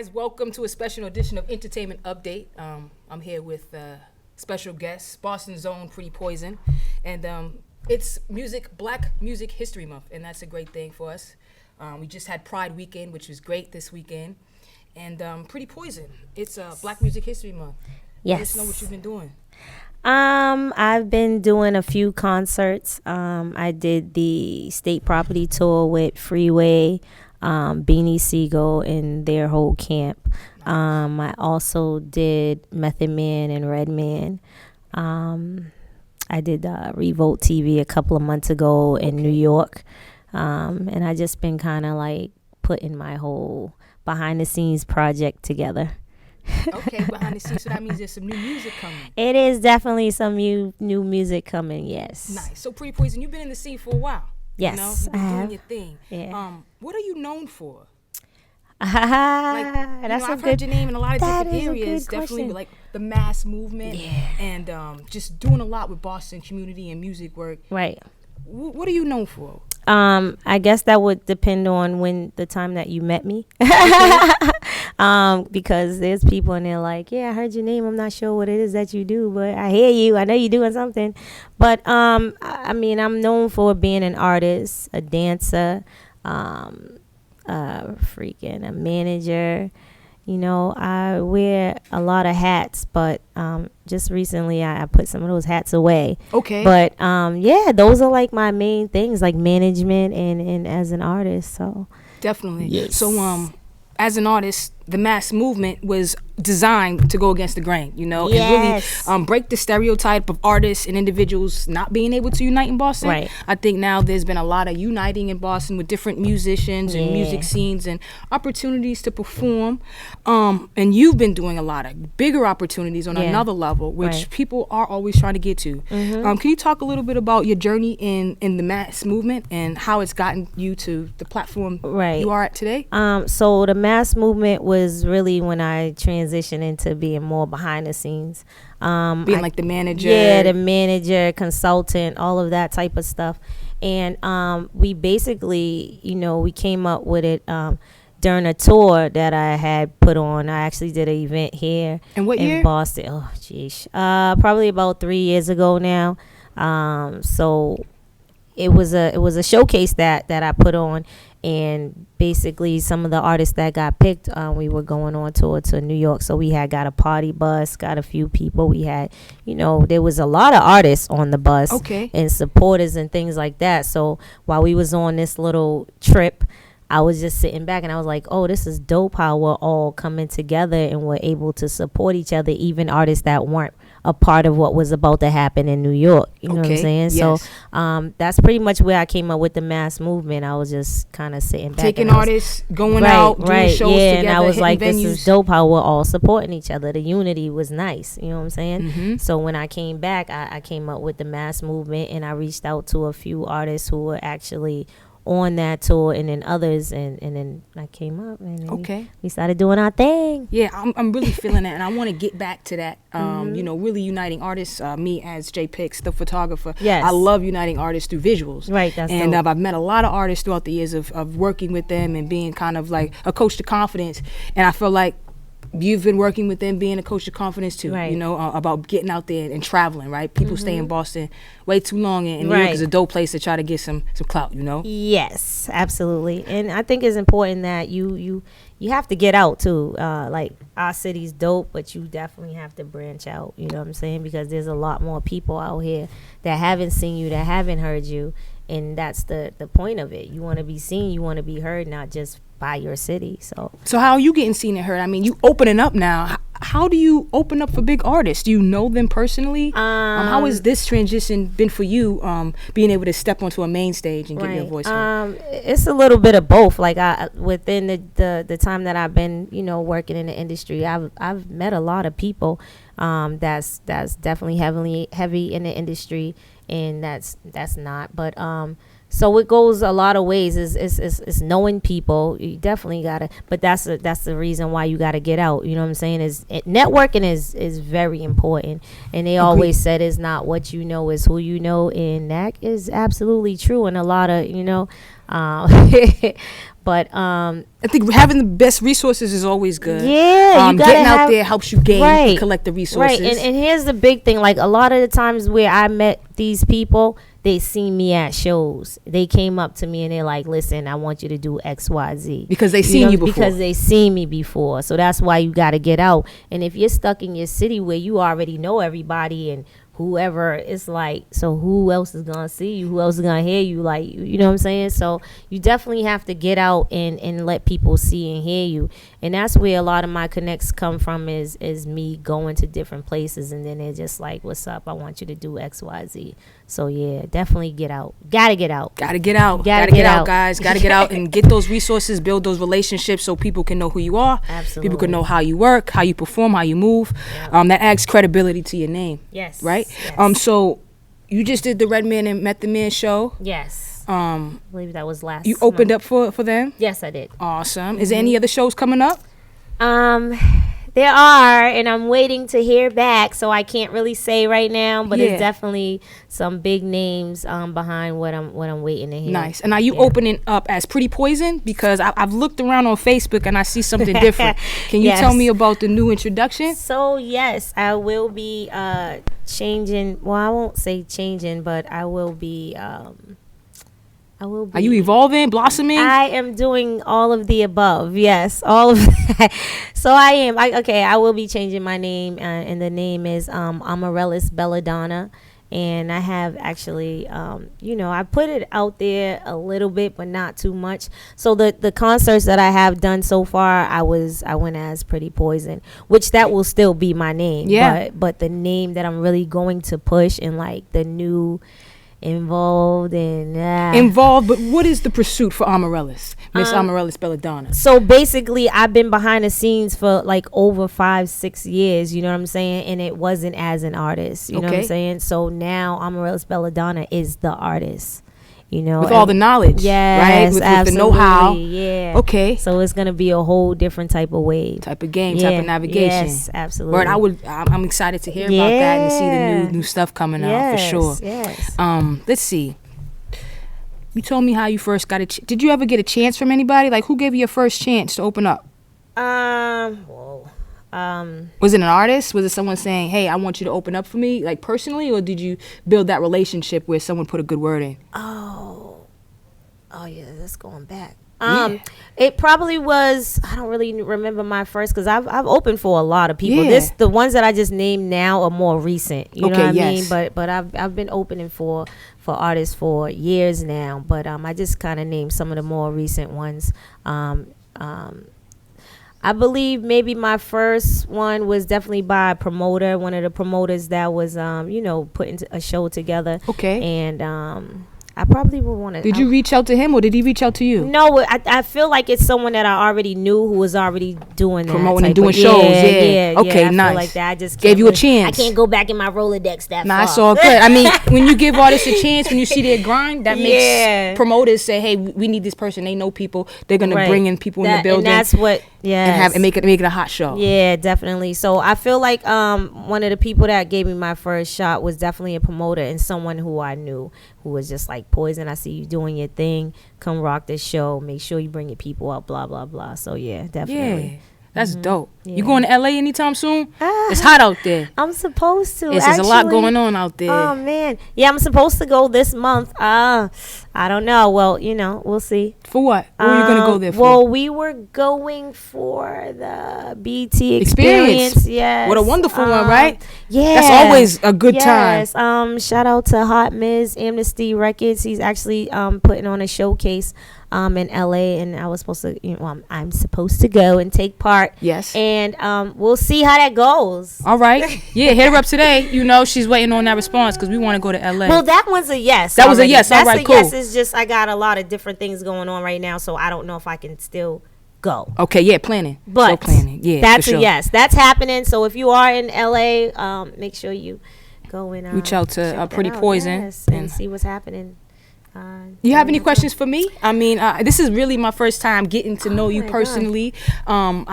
guys, welcome to a special edition of Entertainment Update. I'm here with special guests, Boston's own Pretty Poison, and it's Black Music History Month, and that's a great thing for us. We just had Pride Weekend, which was great this weekend, and Pretty Poison, it's Black Music History Month. Yes. Let us know what you've been doing. I've been doing a few concerts. I did the state property tour with Freeway, Beanie Siegel and their whole camp. I also did Method Man and Redman. I did Revolt TV a couple of months ago in New York. And I just been kind of like putting my whole behind the scenes project together. Okay, behind the scenes, so that means there's some new music coming. It is definitely some new music coming, yes. Nice. So Pretty Poison, you've been in the scene for a while. Yes, you know, you've been I doing have. your thing. Yeah. What are you known for? That's I've heard your name in a lot of that different is a areas, good definitely question. like the mass movement, Yeah. and just doing a lot with Boston community and music work. Right. What are you known for? I guess that would depend on when the time that you met me. Because there's people and they're like, yeah, I heard your name. I'm not sure what it is that you do, but I hear you. I know you're doing something. But I mean, I'm known for being an artist, a dancer, a manager. You know, I wear a lot of hats, but just recently I put some of those hats away. Okay. But yeah, those are like my main things, like management and as an artist. So Definitely. Yes. So as an artist, the mass movement was designed to go against the grain, you know, Yes. and really break the stereotype of artists and individuals not being able to unite in Boston. Right. I think now there's been a lot of uniting in Boston with different musicians and Yeah. music scenes and opportunities to perform. And you've been doing a lot of bigger opportunities on Yeah. another level, which Right. people are always trying to get to. Can you talk a little bit about your journey in the mass movement and how it's gotten you to the platform Right. you are at today? So the mass movement was really when I transitioned into being more behind the scenes. Being like the manager. Yeah, the manager, consultant, all of that type of stuff. And we basically, you know, we came up with it during a tour that I had put on. I actually did an event here And what in year? Boston. Oh, geez. Probably about 3 years ago now. So it was a showcase that I put on, and basically some of the artists that got picked, we were going on tour to New York, so we had got a party bus, got a few people. We had, you know, there was a lot of artists on the bus, Okay. and supporters and things like that. So while we was on this little trip, I was just sitting back and I was like, oh, this is dope how we're all coming together and we're able to support each other, even artists that weren't a part of what was about to happen in New York. You know what I'm Okay, saying? yes. So that's pretty much where I came up with the mass movement. I was just kind of sitting back. Taking and I was- artists, going out, doing shows yeah, together, and I was hitting like, venues. this is dope how we're all supporting each other. The unity was nice. You know what I'm saying? Mhm. So when I came back, I came up with the mass movement, and I reached out to a few artists who were actually on that tour, and then others, and then I came up, and then Okay. we started doing our thing. Yeah, I'm really feeling that, and I want to get back to that. Mm-hmm. You know, really uniting artists. Me as Jay Pix, the photographer. Yes. I love uniting artists through visuals. Right, that's and dope. I've met a lot of artists throughout the years of working with them and being kind of like a coach to confidence. And I feel like you've been working with them, being a coach to confidence too. Right. You know, about getting out there and traveling. Right, people stay in Boston way too long, and New York Right. is a dope place to try to get some clout. You know. Yes, absolutely. And I think it's important that you have to get out too. Like our city's dope, but you definitely have to branch out. You know what I'm saying? Because there's a lot more people out here that haven't seen you, that haven't heard you, and that's the point of it. You want to be seen, you want to be heard, not just by your city. So So how are you getting seen and heard? I mean, you opening up now. How do you open up for big artists? Do you know them personally? How has this transition been for you? Being able to step onto a main stage and get your voice heard. It's a little bit of both. Like within the time that I've been, you know, working in the industry, I've met a lot of people that's definitely heavy in the industry, and that's not. But so it goes a lot of ways. Is knowing people. You definitely gotta. But that's the reason why you gotta get out. You know what I'm saying? Networking is very important. And they always said it's not what you know, is who you know, and that is absolutely true. And a lot of But I think having the best resources is always good. yeah, you gotta getting out have, there helps you gain and collect the resources. Right, and here's the big thing. Like a lot of the times where I met these people, they seen me at shows. They came up to me and they're like, "Listen, I want you to do X, Y, Z." Because they seen you before. Because they seen me before. So that's why you got to get out. And if you're stuck in your city where you already know everybody and whoever, it's like, so who else is gonna see you? Who else is gonna hear you? Like, you know what I'm saying? So you definitely have to get out and let people see and hear you. And that's where a lot of my connects come from, is me going to different places, and then they're just like, "What's up? I want you to do X, Y, Z." So yeah, definitely get out. Gotta get out. Gotta get out. Gotta get out, guys. Gotta get out and get those resources, build those relationships so people can know who you are. Absolutely. People can know how you work, how you perform, how you move. Yep. That adds credibility to your name. Yes. Right? Yes. So you just did the Redman and Method Man show. Yes. I believe that was last You opened month. up for them? Yes, I did. Awesome. Is there any other shows coming up? There are, and I'm waiting to hear back, so I can't really say right now. But it's definitely some big names behind what I'm waiting to hear. Nice. And are you opening up as Pretty Poison? Because I've looked around on Facebook and I see something different. Can you tell me about the new introduction? So yes, I will be changing. Well, I won't say changing, but I will be. Are you evolving, blossoming? I am doing all of the above. Yes, all of that. So I am. I will be changing my name, and the name is Amaryllis Belladonna. And I have actually, I put it out there a little bit, but not too much. So the concerts that I have done so far, I went as Pretty Poison, which that will still be my name. Yeah. But the name that I'm really going to push, and like the new involved, but what is the pursuit for Amaryllis, Miss Amaryllis Belladonna? So basically I've been behind the scenes for like over 5-6 years, you know what I'm saying, and it wasn't as an artist, you know what I'm saying. So now Amaryllis Belladonna is the artist, you know, with all the knowledge, yes, right? With the know-how, yeah. Okay. So it's gonna be a whole different type of way, type of game, type of navigation. Yes, absolutely. But I'm excited to hear about that and to see the new stuff coming out for sure. Yes. Let's see. You told me how you first got did you ever get a chance from anybody? Like, who gave you your first chance to open up? Was it an artist? Was it someone saying, "Hey, I want you to open up for me," like personally, or did you build that relationship where someone put a good word in? Oh yeah, that's going back. It probably was. I don't really remember my first, because I've opened for a lot of people. The ones that I just named now are more recent. You know what I mean? But I've been opening for artists for years now. But I just kind of named some of the more recent ones. I believe maybe my first one was definitely by a promoter, one of the promoters that was putting a show together. Okay. And I probably would want to. Did you reach out to him, or did he reach out to you? No, I feel like it's someone that I already knew who was already doing that, promoting and doing shows. Yeah. Okay, I nice. feel like that. I just gave you a chance. I can't go back in my Rolodex that far. That's all good. I mean, when you give artists a chance, when you see their grind, that makes promoters say, "Hey, we need this person. They know people. They're gonna bring in people in the building." And that's what. Yeah, and make it a hot show. Yeah, definitely. So I feel like one of the people that gave me my first shot was definitely a promoter and someone who I knew, who was just like, "Poison, I see you doing your thing. Come rock this show. Make sure you bring your people up. Blah blah blah." So yeah, definitely. Yeah. That's dope. Yeah. You going to LA anytime soon? It's hot out there. I'm supposed to. There's a lot going on out there. Oh man, yeah, I'm supposed to go this month. I don't know. Well, we'll see. For what? What are you gonna go there for? Well, we were going for the BT Experience. Yes. What a wonderful one, right? Yeah. That's always a good time. Yes. Shout out to Hot Miz Amnesty Records. He's actually putting on a showcase in LA, and I was supposed to, I'm supposed to go and take part. Yes. And we'll see how that goes. All right. Yeah, hit her up today. She's waiting on that response because we want to go to LA. Well, that one's a yes. That was a yes. That's all right, a cool. yes. It's just I got a lot of different things going on right now, so I don't know if I can still go. Okay, yeah, planning. But so planning. Yeah, that's for sure. a yes. That's happening. So if you are in LA, make sure you go and reach out to Pretty Poison and see what's happening. You have any questions for me? I mean, this is really my first time getting to know you personally. I'm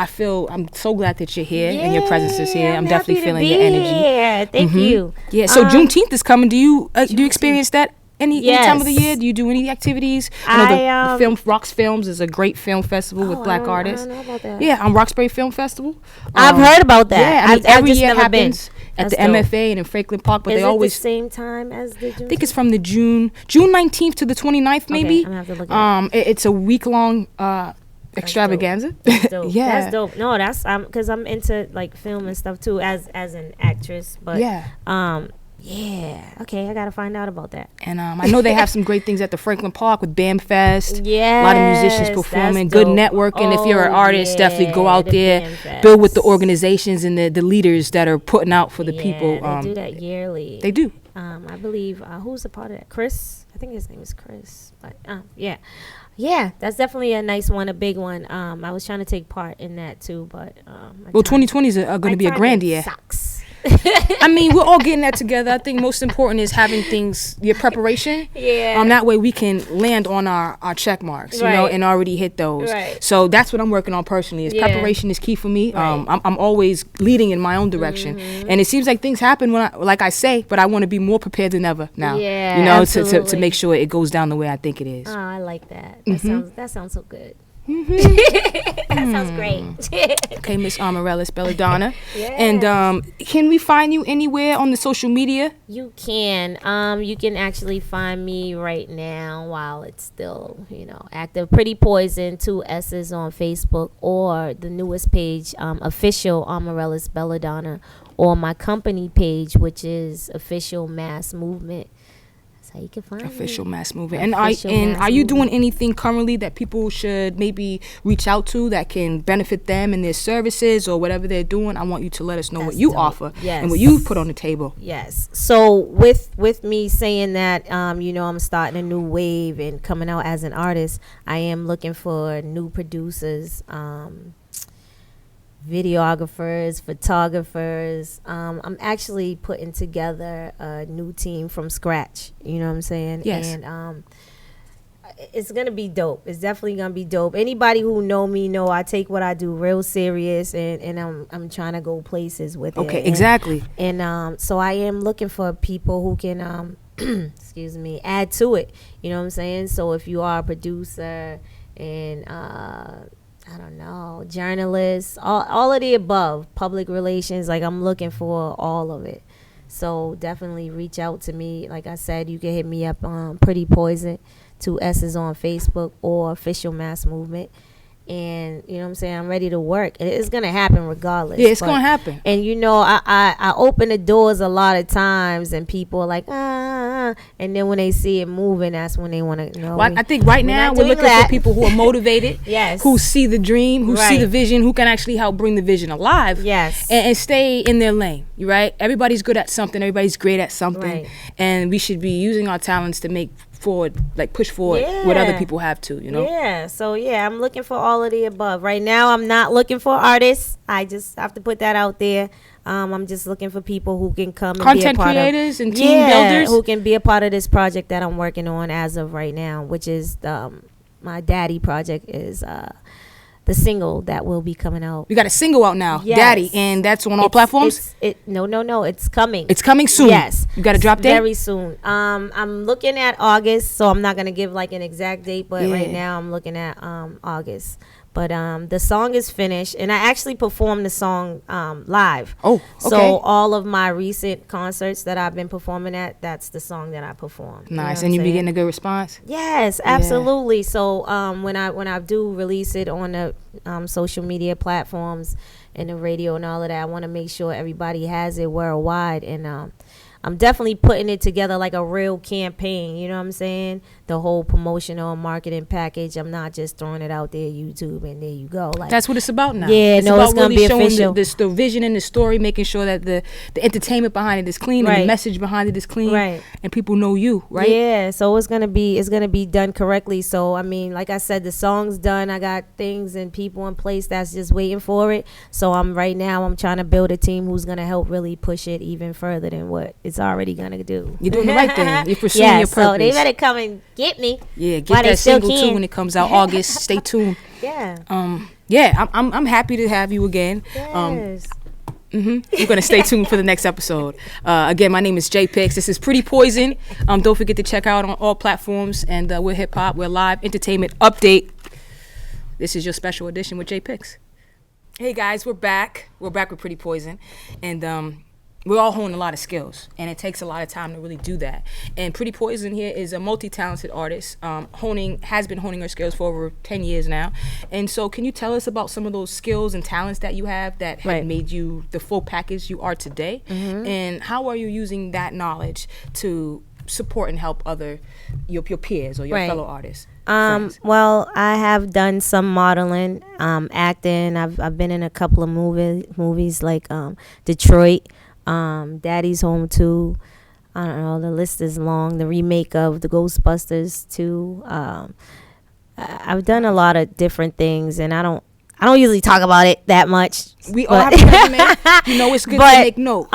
so glad that you're here and your presence is here. I'm definitely feeling your energy. Yeah, thank you. Yeah. So Juneteenth is coming. Do you experience that any time of the Yes. year? Do you do any activities? I know the film Rocks Films is a great film festival with black artists. I don't know about that. Yeah, Roxbury Film Festival. I've heard about that. Yeah, I mean, I've every just year it never been. happens at That's the dope. MFA and in Franklin Park, but Is they it always. the same time as the June? I think it's from the June 19th to the 29th, maybe. I'm gonna have to look at It's a week long extravaganza. That's dope. Yeah. That's dope. No, that's because I'm into like film and stuff too as an actress. But Yeah. yeah. Okay, I gotta find out about that. And I know they have some great things at the Franklin Park with Bam Fest. Yeah. A lot of musicians performing, good networking. If you're an artist, definitely go out there, build with the organizations and the leaders that are putting out for the people. They do that yearly. They do. I believe who's a part of that? Chris. I think his name is Chris. But yeah, that's definitely a nice one, a big one. I was trying to take part in that too, but Well, 2020 is going to be a grand year. Sucks. I mean, we're all getting that together. I think most important is having your preparation. Yeah. That way we can land on our check marks, you know, Right. and already hit those. Right. So that's what I'm working on personally. Is Yeah. preparation is key for me. Right. I'm always leading in my own direction, and it seems like things happen when like I say, but I want to be more prepared than ever now. Yeah, You know, to absolutely. make sure it goes down the way I think it is. Oh, I like that. Mm-hmm. That sounds so good. That sounds great. Okay, Miss Amarellis Belladonna. Yes. And can we find you anywhere on the social media? You can actually find me right now while it's still, active. Pretty Poison, 2 S's on Facebook, or the newest page, official Amarellis Belladonna, or my company page, which is Official Mass Movement. That's how you can find Official me. Mass Movement. And Official Mass are you doing Movement. anything currently that people should maybe reach out to that can benefit them in their services or whatever they're doing? I want you to let us know what That's you dope. offer Yes. and what you put on the table. Yes. So with me saying that, I'm starting a new wave and coming out as an artist, I am looking for new producers, videographers, photographers. I'm actually putting together a new team from scratch. You know what I'm saying? Yes. And it's gonna be dope. It's definitely gonna be dope. Anybody who know me know I take what I do real serious, and I'm trying to go places with it. Okay, And- exactly. And so I am looking for people who can, excuse me, add to it. You know what I'm saying? So if you are a producer and I don't know, journalists, all of the above, public relations, like I'm looking for all of it. So definitely reach out to me. Like I said, you can hit me up on Pretty Poison, 2 S's on Facebook, or Official Mass Movement. And you know what I'm saying, I'm ready to work. And it's gonna happen regardless. Yeah, it's But- going to happen. And I open the doors a lot of times, and people are like, and then when they see it moving, that's when they want to know. Well, I think right we're now not we're doing looking that. for people who are motivated, Yes. who see the dream, who see Right. the vision, who can actually help bring the vision alive. Yes. And stay in their lane, right? Everybody's good at something. Everybody's great at something. Right. And we should be using our talents to push forward what other Yeah. people have to, you know? Yeah. So yeah, I'm looking for all of the above. Right now, I'm not looking for artists. I just have to put that out there. I'm just looking for people who can come and Content be a part creators of, and team builders. who can be a part of this project that I'm working on as of right now, which is my Daddy project is the single that will be coming out. We got a single out now, Yes. Daddy, and that's on all platforms. No, it's coming. It's coming soon. Yes. You got a drop date? Very soon. I'm looking at August, so I'm not gonna give like an exact date, but right Yeah. now I'm looking at August. But the song is finished, and I actually performed the song live. Oh, okay. So all of my recent concerts that I've been performing at, that's the song that I performed. Nice. know And what you I'm be saying? getting a good response? Yes, absolutely. So when I do release it on the social media platforms and the radio and all of that, I want to make sure everybody has it worldwide. And I'm definitely putting it together like a real campaign. You know what I'm saying? The whole promotional marketing package. I'm not just throwing it out there, YouTube, and there you go. Like That's what it's about now. Yeah, no, about it's gonna really be showing official. the vision and the story, making sure that the entertainment behind it is clean and the Right. message behind it is clean, Right. and people know you, right? Yeah, so it's gonna be done correctly. So I mean, like I said, the song's done. I got things and people in place that's just waiting for it. So I'm trying to build a team who's gonna help really push it even further than what it's already gonna do. You're doing the right thing. You're pursuing Yeah, your purpose. so they better come and get me. Yeah, while get they that still single too can. when it comes out August. Stay tuned. Yeah. Yeah, I'm happy to have you again. Yes. We're going to stay tuned for the next episode. Again, my name is Jay Pix. This is Pretty Poison. Don't forget to check out on all platforms. And we're hip hop. We're live entertainment update. This is your special edition with Jay Pix. Hey guys, we're back. We're back with Pretty Poison. And we're all honing a lot of skills, and it takes a lot of time to really do that. And Pretty Poison here is a multi-talented artist, has been honing her skills for over 10 years now. And so can you tell us about some of those skills and talents that you have that have made you the full package you are today? And how are you using that knowledge to support and help your peers or your fellow artists? Well, I have done some modeling, acting. I've been in a couple of movies like Detroit, Daddy's Home 2. I don't know, the list is long. The remake of the Ghostbusters 2. I've done a lot of different things, and I don't usually talk about it that much. We all have a resume. It's good to make note.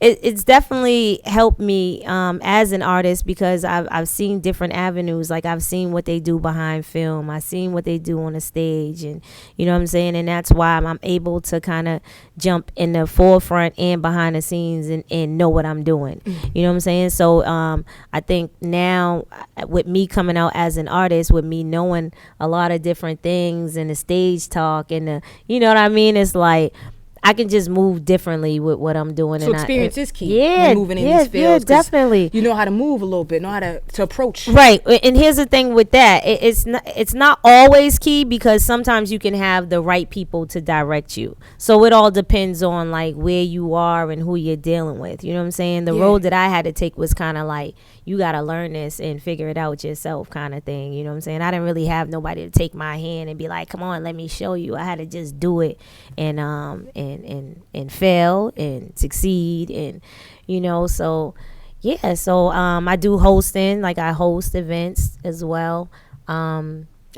It's definitely helped me as an artist, because I've seen different avenues. Like, I've seen what they do behind film. I've seen what they do on the stage, and you know what I'm saying? And that's why I'm able to kind of jump in the forefront and behind the scenes and know what I'm doing. You know what I'm saying? So I think now, with me coming out as an artist, with me knowing a lot of different things and the stage talk and the, you know what I mean? It's like I can just move differently with what I'm doing. So and experience is key. Yeah, moving in these fields. Yeah, definitely. You know how to move a little bit, know how to approach. Right. And here's the thing with that. It's not always key, because sometimes you can have the right people to direct you. So it all depends on like where you are and who you're dealing with. You know what I'm saying? The road that I had to take was kind of like, you got to learn this and figure it out yourself kind of thing. You know what I'm saying? I didn't really have nobody to take my hand and be like, come on, let me show you. I had to just do it and fail and succeed. And, so yeah. So I do hosting, like I host events as well.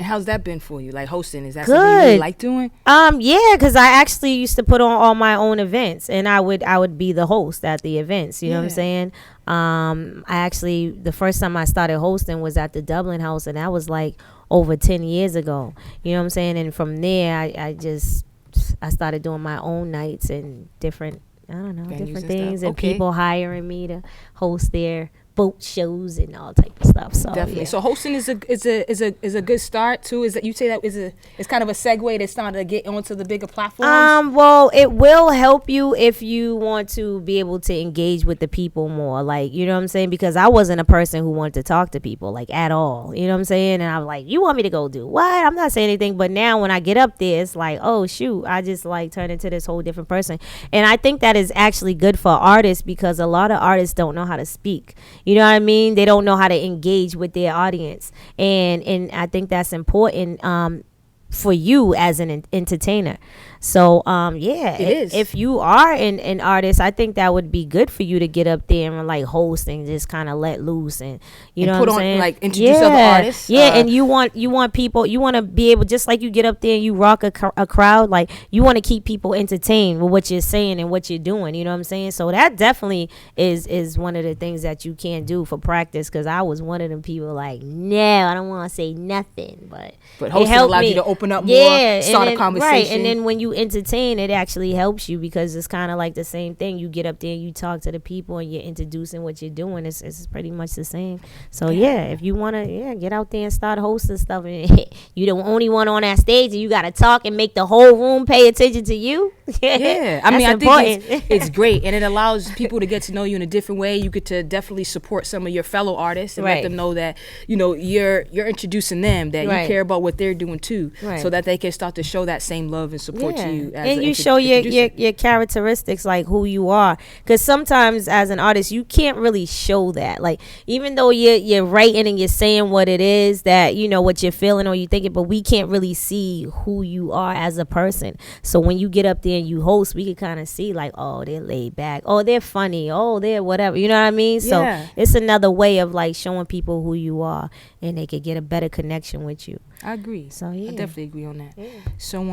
How's that been for you? Like hosting, is that Good. something you really like doing? Yeah, because I actually used to put on all my own events, and I would be the host at the events. You know what I'm saying? I actually, the first time I started hosting was at the Dublin House, and that was like over 10 years ago. You know what I'm saying? And from there, I started doing my own nights and different, Venues different and things, stuff. and Okay. people hiring me to host their boat shows and all type of stuff. So Definitely. yeah. So hosting is a good start too. Is that you say that it's kind of a segue to start to get onto the bigger platforms? Well, it will help you if you want to be able to engage with the people more. Like, you know what I'm saying? Because I wasn't a person who wanted to talk to people like at all. You know what I'm saying? And I was like, you want me to go do what? I'm not saying anything. But now when I get up there, it's like, oh shoot, I just like turn into this whole different person. And I think that is actually good for artists, because a lot of artists don't know how to speak. You know what I mean? They don't know how to engage with their audience. And I think that's important for you as an entertainer. So yeah, It is. if you are an artist, I think that would be good for you to get up there and like host and just kind of let loose, and you know put what I'm on, saying? like, introduce other artists. Yeah, and you want people, you want to be able, just like you get up there and you rock a crowd, like you want to keep people entertained with what you're saying and what you're doing. You know what I'm saying? So that definitely is one of the things that you can do for practice, because I was one of them people like, no, I don't want to say nothing, but hosting helped allowed me. you to open up more, Yeah, start and a then, conversation. right? And then when you entertain, it actually helps you, because it's kind of like the same thing. You get up there and you talk to the people and you're introducing what you're doing. It's pretty much the same. So yeah, if you want to get out there and start hosting stuff, and you the only one on that stage and you got to talk and make the whole room pay attention to you. Yeah, I mean, That's I think important. it's great, and it allows people to get to know you in a different way. You get to definitely support some of your fellow artists and let Right. them know that you're introducing them, that Right. you care about what they're doing too, Right. so that they can start to show that same love and support to you. As And an you show your introducer. characteristics, like who you are, because sometimes as an artist you can't really show that. Like, even though you're writing and you're saying what it is that what you're feeling or you thinking, but we can't really see who you are as a person. So when you get up there and you host, we can kind of see like, oh, they're laid back, oh, they're funny, oh, they're whatever, you know what I mean? So Yeah. it's another way of like showing people who you are, and they could get a better connection with you. I agree. So yeah. I definitely agree on that. Yeah. So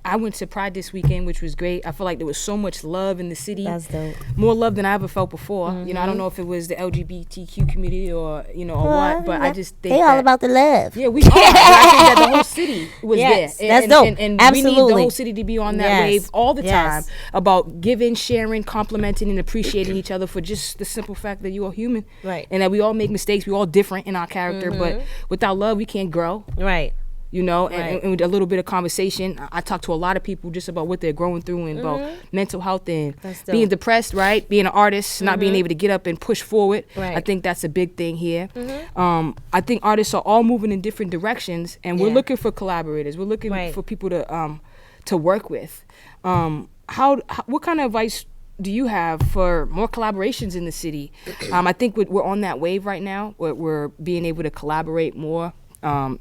I went to Pride this weekend, which was great. I feel like there was so much love in the city. That's dope. More love than I ever felt before. Mm-hmm. You know, I don't know if it was the LGBTQ community or what, but I just think they all about the love. Yeah, we are. I think that the whole city was Yes, there. that's dope. And Absolutely. we need the whole city to be on that Yes. wave all the time Yes. about giving, sharing, complimenting, and appreciating each other for just the simple fact that you are human. Right. And that we all make mistakes. We all different in our character, but without love, we can't grow. Right. You know, Right. and with a little bit of conversation, I talk to a lot of people just about what they're going through and about mental health and That's being dope. depressed, right? Being an artist, not being able to get up and push forward. Right. I think that's a big thing here. I think artists are all moving in different directions, and we're Yeah. looking for collaborators. We're looking Right. for people to work with. What kind of advice do you have for more collaborations in the city? I think we're on that wave right now. We're being able to collaborate more on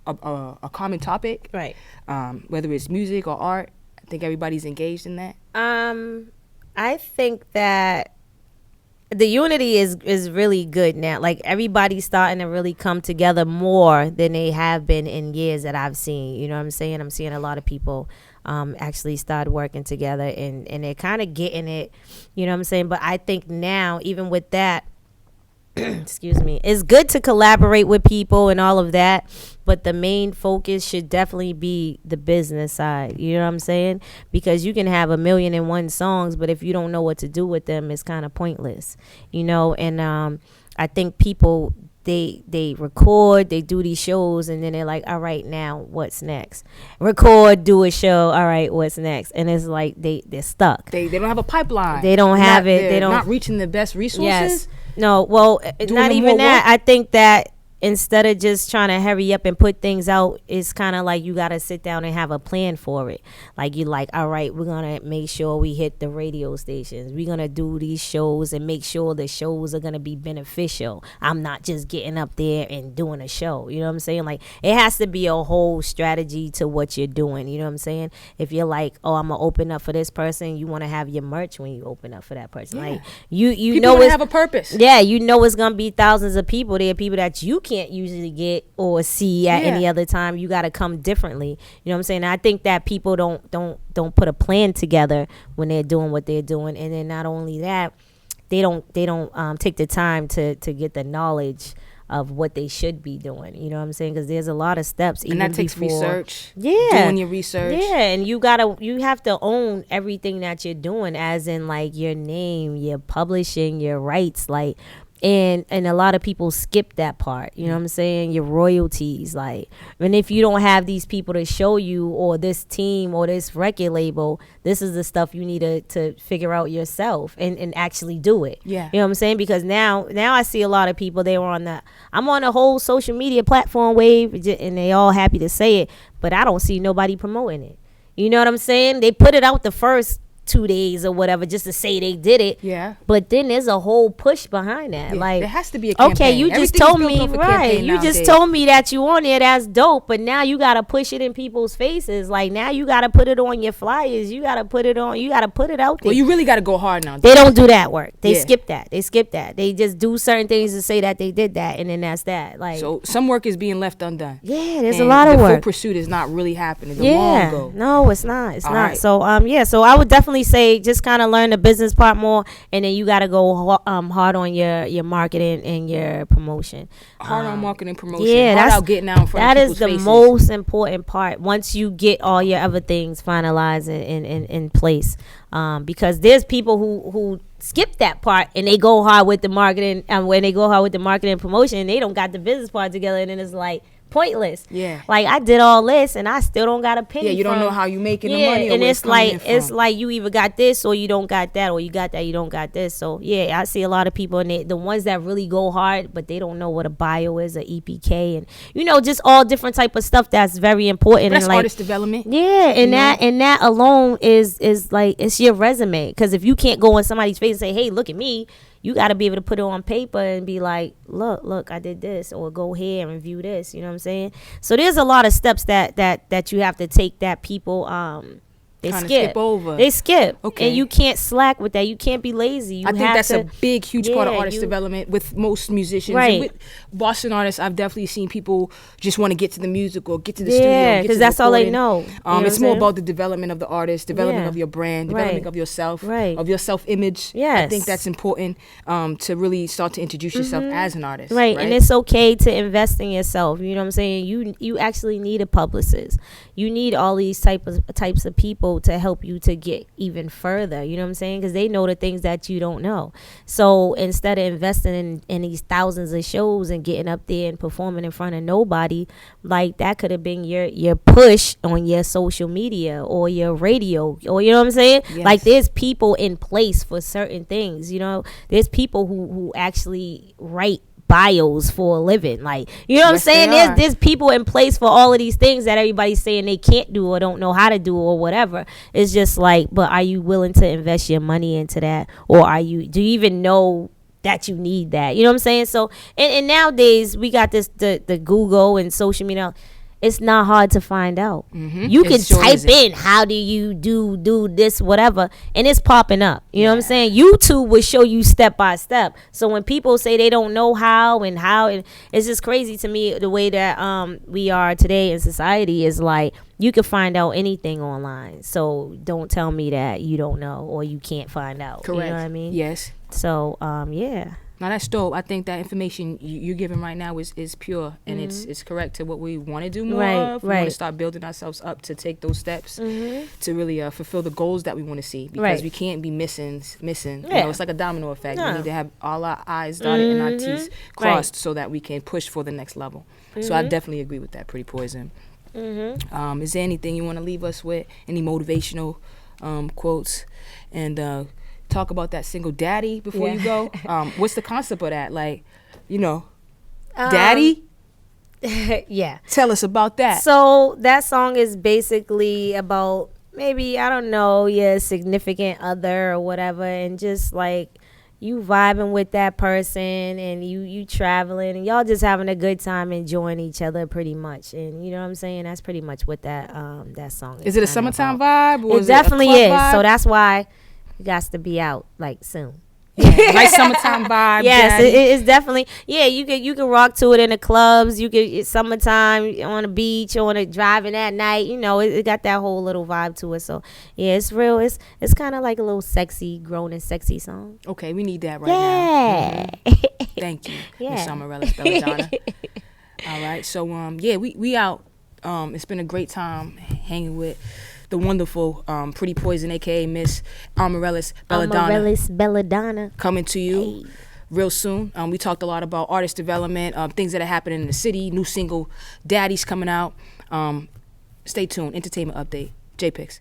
a common topic, Right. whether it's music or art. I think everybody's engaged in that. I think that the unity is really good now. Like everybody's starting to really come together more than they have been in years that I've seen. You know what I'm saying? I'm seeing a lot of people actually start working together and they're kind of getting it. You know what I'm saying? But I think now, even with that, excuse me, it's good to collaborate with people and all of that, but the main focus should definitely be the business side. You know what I'm saying? Because you can have 1,000,001 songs, but if you don't know what to do with them, it's kind of pointless, you know. And I think people, they record, they do these shows, and then they're like, all right, now what's next? Record, do a show, all right, what's next? And it's like they're stuck. They don't have a pipeline. They don't have it. They're They don't not reaching the best resources. Yes. No, well, not the even more that. work? I think that instead of just trying to hurry up and put things out, it's kind of like you got to sit down and have a plan for it. Like you like, all right, we're going to make sure we hit the radio stations. We're going to do these shows and make sure the shows are going to be beneficial. I'm not just getting up there and doing a show. You know what I'm saying? Like it has to be a whole strategy to what you're doing. You know what I'm saying? If you're like, oh, I'm going to open up for this person, you want to have your merch when you open up for that person. Yeah. Like you People know wanna it's have a purpose. yeah, you know it's gonna be thousands of people. There are people that you can't usually get or see at Yeah. any other time. You gotta come differently. You know what I'm saying? I think that people don't put a plan together when they're doing what they're doing, and then not only that, they don't take the time to get the knowledge of what they should be doing. You know what I'm saying? Because there's a lot of steps. And even that takes before. research. Yeah. Doing your research. Yeah, and you have to own everything that you're doing, as in like your name, your publishing, your rights, like. And a lot of people skip that part. You know what I'm saying? Your royalties, like, and if you don't have these people to show you, or this team or this record label, this is the stuff you need to figure out yourself and actually do it. Yeah. You know what I'm saying? Because now I see a lot of people, I'm on a whole social media platform wave, and they all happy to say it, but I don't see nobody promoting it. You know what I'm saying? They put it out the first 2 days or whatever just to say they did it. Yeah. But then there's a whole push behind that. Yeah, like there has to be a campaign. Okay, you just Everything's told built me off a right. campaign You just nowadays. told me that you on there. That's dope. But now you gotta push it in people's faces. Like now you gotta put it on your flyers. You gotta put it on. You gotta put it out there. Well, you really got to go hard now. They don't do that work. They Yeah. skip that. They skip that. They just do certain things to say that they did that, and then that's that. Like So some work is being left undone. yeah, there's a And lot of the work. full pursuit is not really happening. The long go. No, it's not. It's All not. right. So yeah. So I would definitely say just kind of learn the business part more, and then you got to go hard on your marketing and your promotion. Hard on marketing promotion. Yeah, hard that's out getting out in front that of is people's the faces. most important part. Once you get all your other things finalized in place, because there's people who skip that part and they go hard with the marketing, and when they go hard with the marketing and promotion, and they don't got the business part together, and then it's like pointless. Yeah. Like I did all this and I still don't got a penny. Yeah, you don't from- know how you making the yeah, money or and where it's coming in like it's from. like you either got this or you don't got that, or you got that, you don't got this. So yeah, I see a lot of people, and the ones that really go hard, but they don't know what a bio is, a EPK, and just all different type of stuff that's very important. But that's and like artist development. yeah, and You know? that alone is like it's your resume. Because if you can't go in somebody's face and say, hey, look at me, you got to be able to put it on paper and be like, look, I did this, or go here and view this. You know what I'm saying? So there's a lot of steps that you have to take that people They Kinda skip. skip over. They skip. Okay. And you can't slack with that. You can't be lazy. You I think have that's to, a big, huge part of yeah, artist development with most musicians. Right. And with Boston artists, I've definitely seen people just want to get to the music or get to the Yeah, studio. Get to 'cause the that's all they recording. know. You know what It's I'm more saying? about the development of the artist, development Yeah. of your brand, Right. development of yourself, Right. of your self-image. I Yes. think that's important to really start to introduce yourself as an artist. Right. And it's okay to invest in yourself. You know what I'm saying? You actually need a publicist. You need all these types of people to help you to get even further. You know what I'm saying? Because they know the things that you don't know. So instead of investing in these thousands of shows and getting up there and performing in front of nobody, like that could have been your push on your social media or your radio, or you know what I'm saying? Yes. Like there's people in place for certain things. You know, there's people who actually write bios for a living, like, you know what I'm Yes, they saying? are. There's people in place for all of these things that everybody's saying they can't do or don't know how to do or whatever. It's just like, but are you willing to invest your money into that, or do you even know that you need that? You know what I'm saying? So and nowadays we got the Google and social media. It's not hard to find out. You It can sure type isn't. in how do you do this, whatever, and it's popping up. You know what I'm saying? YouTube will show you step by step. So when people say they don't know how, and it's just crazy to me the way that we are today in society is like you can find out anything online. So don't tell me that you don't know or you can't find out. Correct. You know what I mean? Yes. So yeah. Now that's dope. I think that information you're giving right now is pure and it's correct to what we want to do more Right, of. We want right. to start building ourselves up to take those steps to really fulfill the goals that we want to see, because Right. we can't be missing. You Yeah. know, it's like a domino effect. No. We need to have all our I's dotted and our T's crossed so that we can push for the next level. So I definitely agree with that. Pretty Poison. Is there anything you want to leave us with? Any motivational quotes? And talk about that single Daddy before you go. What's the concept of that? Like, you know, Daddy? Yeah. Tell us about that. So that song is basically about maybe, I don't know, your significant other or whatever, and just like you vibing with that person and you traveling and y'all just having a good time enjoying each other pretty much. And you know what I'm saying? That's pretty much what that song is. Is it a kinda summertime about. vibe? Or It is definitely it a is. club vibe? So that's why it got to be out like soon. Nice summertime vibe. Yes, Daddy. it's definitely, yeah. You can rock to it in the clubs. It's summertime on the beach or on a driving at night. You know, it got that whole little vibe to it. So yeah, it's real. It's kind of like a little sexy, grown and sexy song. Okay, we need that right Yeah. now. Thank you, Yeah. Miss Amaryllis Belladonna. All right, so yeah, we out. It's been a great time hanging with the wonderful Pretty Poison, aka Miss Amaryllis Belladonna. Amaryllis Belladonna. Coming to you real soon. We talked a lot about artist development, things that are happening in the city, new single Daddy's coming out. Stay tuned. Entertainment update. JPix.